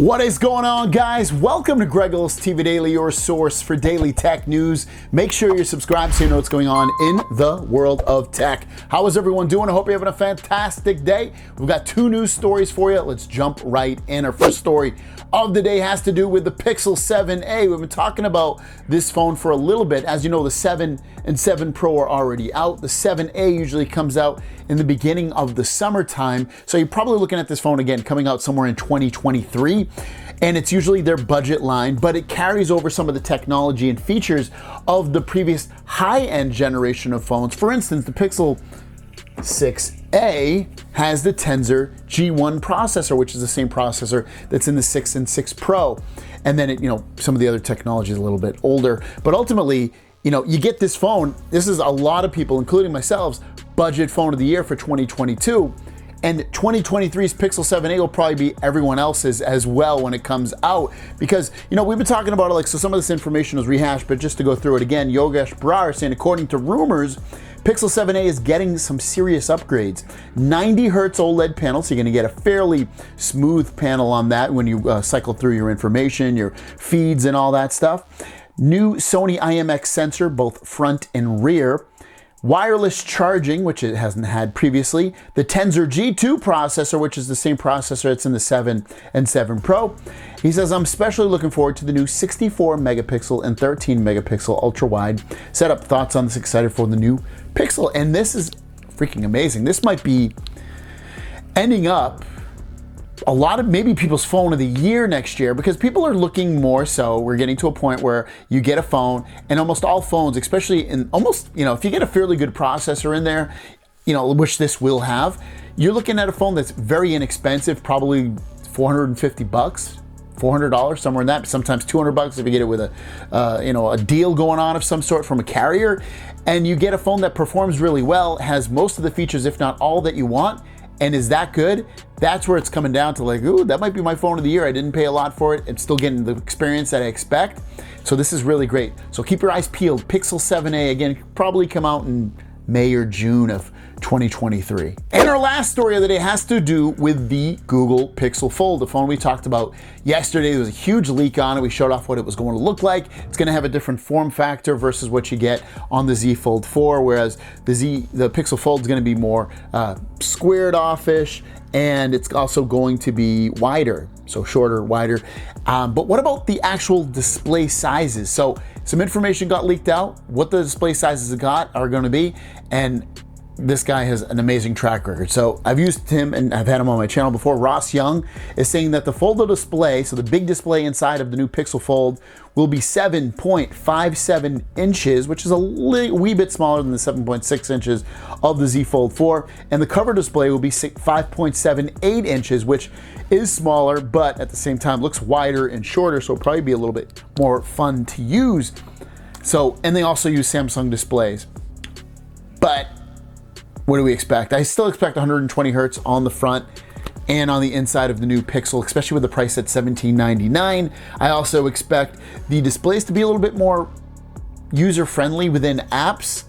What is going on, guys? Welcome to Greggles TV Daily, your source for daily tech news. Make sure you're subscribed so you know what's going on in the world of tech. How is everyone doing? I hope you're having a fantastic day. We've got two news stories for you. Let's jump right in. Our first story of the day has to do with the Pixel 7a. We've been talking about this phone for a little bit. As you know, the 7 and 7 Pro are already out. The 7a usually comes out in the beginning of the summertime. So you're probably looking at this phone again coming out somewhere in 2023. And it's usually their budget line, but it carries over some of the technology and features of the previous high-end generation of phones. For instance, the Pixel 6a has the Tensor G1 processor, which is the same processor that's in the 6 and 6 Pro. And then some of the other technology is a little bit older, but ultimately, you get this phone. This is a lot of people, including myself, budget phone of the year for 2022. And 2023's Pixel 7a will probably be everyone else's as well when it comes out. Because, we've been talking about it, so some of this information is rehashed, but just to go through it again, Yogesh Brar saying, according to rumors, Pixel 7a is getting some serious upgrades. 90 hertz OLED panel, so you're gonna get a fairly smooth panel on that when you cycle through your information, your feeds and all that stuff. New Sony IMX sensor, both front and rear. Wireless charging, which it hasn't had previously. The Tensor G2 processor, which is the same processor that's in the 7 and 7 Pro. He says, I'm especially looking forward to the new 64 megapixel and 13 megapixel ultra wide setup. Thoughts on this? Excited for the new Pixel. And this is freaking amazing. This might be ending up a lot of maybe people's phone of the year next year, because people are looking more so. We're getting to a point where you get a phone, and almost all phones, especially in almost, if you get a fairly good processor in there, which this will have, you're looking at a phone that's very inexpensive, probably $450, $400, somewhere in that, sometimes $200 if you get it with a deal going on of some sort from a carrier, and you get a phone that performs really well, has most of the features, if not all that you want, and is that good. That's where it's coming down to, like, ooh, that might be my phone of the year. I didn't pay a lot for it. I'm still getting the experience that I expect. So this is really great. So keep your eyes peeled. Pixel 7a, again, probably come out in May or June of 2023. And our last story of the day has to do with the Google Pixel Fold, the phone we talked about yesterday. There was a huge leak on it. We showed off what it was going to look like. It's going to have a different form factor versus what you get on the Z Fold 4, whereas the Pixel Fold is going to be more squared off-ish, and it's also going to be wider, so shorter, wider. But what about the actual display sizes? So some information got leaked out, what the display sizes are going to be, and this guy has an amazing track record. So I've used him and I've had him on my channel before. Ross Young is saying that the foldable display, so the big display inside of the new Pixel Fold, will be 7.57 inches, which is a wee bit smaller than the 7.6 inches of the Z Fold 4. And the cover display will be 5.78 inches, which is smaller, but at the same time looks wider and shorter, so it'll probably be a little bit more fun to use. So, and they also use Samsung displays. But what do we expect? I still expect 120 hertz on the front and on the inside of the new Pixel, especially with the price at $1799. I also expect the displays to be a little bit more user-friendly within apps,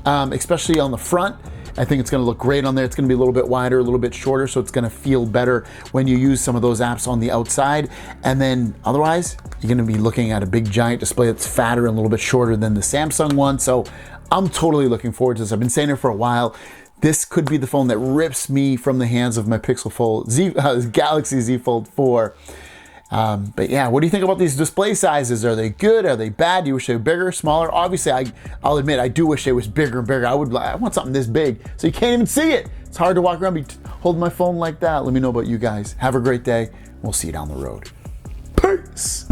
especially on the front. I think it's going to look great on there. It's going to be a little bit wider, a little bit shorter, so it's going to feel better when you use some of those apps on the outside. And then otherwise, you're going to be looking at a big giant display that's fatter and a little bit shorter than the Samsung one. So I'm totally looking forward to this. I've been saying it for a while. This could be the phone that rips me from the hands of my Pixel Fold, Galaxy Z Fold 4. But yeah, what do you think about these display sizes? Are they good? Are they bad? Do you wish they were bigger, smaller? Obviously, I'll admit, I do wish they was bigger and bigger. I want something this big, so you can't even see it. It's hard to walk around holding my phone like that. Let me know about you guys. Have a great day. We'll see you down the road. Peace.